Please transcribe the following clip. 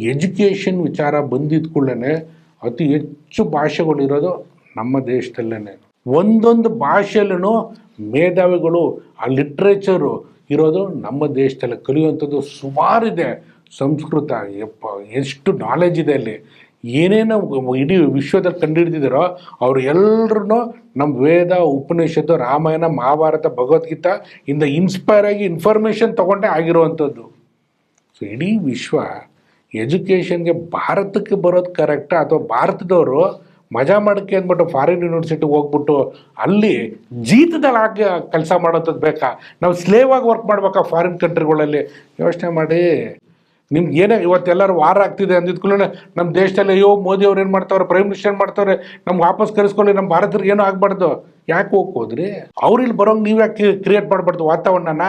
Education ವಿಚಾರ ಬಂದಿದ್ದ ಕೂಡಲೇ ಅತಿ ಹೆಚ್ಚು ಭಾಷೆಗಳಿರೋದು ನಮ್ಮ ದೇಶದಲ್ಲೇ. ಒಂದೊಂದು ಭಾಷೆಯಲ್ಲೂ ಮೇಧಾವಿಗಳು, ಆ ಲಿಟ್ರೇಚರು ಇರೋದು ನಮ್ಮ ದೇಶದಲ್ಲಿ. ಕಲಿಯುವಂಥದ್ದು ಸುಮಾರಿದೆ. ಸಂಸ್ಕೃತ ಯಪ್ಪ ಎಷ್ಟು ನಾಲೆಜ್ ಇದೆ ಅಲ್ಲಿ. ಏನೇನೋ ಇಡೀ ವಿಶ್ವದಲ್ಲಿ ಕಂಡುಹಿಡಿದಿದ್ದಾರೋ ಅವರು ಎಲ್ಲರೂ ನಮ್ಮ ವೇದ, ಉಪನಿಷತ್ತು, ರಾಮಾಯಣ, ಮಹಾಭಾರತ, ಭಗವದ್ಗೀತಾ ಇಂದ ಇನ್ಸ್ಪೈರ್ ಆಗಿ ಇನ್ಫಾರ್ಮೇಷನ್ ತೊಗೊಂಡೇ ಆಗಿರುವಂಥದ್ದು. ಸೊ ಇಡೀ ವಿಶ್ವ ಎಜುಕೇಷನ್ಗೆ ಭಾರತಕ್ಕೆ ಬರೋದು ಕರೆಕ್ಟಾ ಅಥವಾ ಭಾರತದವರು ಮಜಾ ಮಾಡೋಕ್ಕೆ ಅಂದ್ಬಿಟ್ಟು ಫಾರಿನ್ ಯೂನಿವರ್ಸಿಟಿಗೆ ಹೋಗ್ಬಿಟ್ಟು ಅಲ್ಲಿ ಜೀತದಲ್ಲಿ ಆಗಿ ಕೆಲಸ ಮಾಡೋಂಥದ್ದು ಬೇಕಾ? ನಾವು ಸ್ಲೇವ್ ಆಗಿ ವರ್ಕ್ ಮಾಡ್ಬೇಕಾ ಫಾರಿನ್ ಕಂಟ್ರಿಗಳಲ್ಲಿ? ಯೋಚನೆ ಮಾಡಿ. ನಿಮ್ಗೆ ಏನೇ ಇವತ್ತೆಲ್ಲರೂ ವಾರ ಆಗ್ತಿದೆ ಅಂದಿದ್ಕೂ ನಮ್ಮ ದೇಶದಲ್ಲಿ ಅಯ್ಯೋ ಮೋದಿ ಅವ್ರು ಏನು ಮಾಡ್ತಾವ್ರೆ, ಪ್ರೈಮ್ ಮಿನಿಸ್ಟರ್ ಮಾಡ್ತಾವ್ರೆ, ನಮ್ಗೆ ವಾಪಸ್ ಕರೆಸ್ಕೊಳ್ಳಿ, ನಮ್ಮ ಭಾರತರಿಗೆ ಏನೂ ಆಗಬಾರ್ದು. ಯಾಕೆ ಹೋಗ್ಬೋದ್ರಿ? ಅವ್ರು ಇಲ್ಲಿ ಬರೋಂಗೆ ನೀವು ಯಾಕೆ ಕ್ರಿಯೇಟ್ ಮಾಡಬಾರ್ದು ವಾತಾವರಣನ?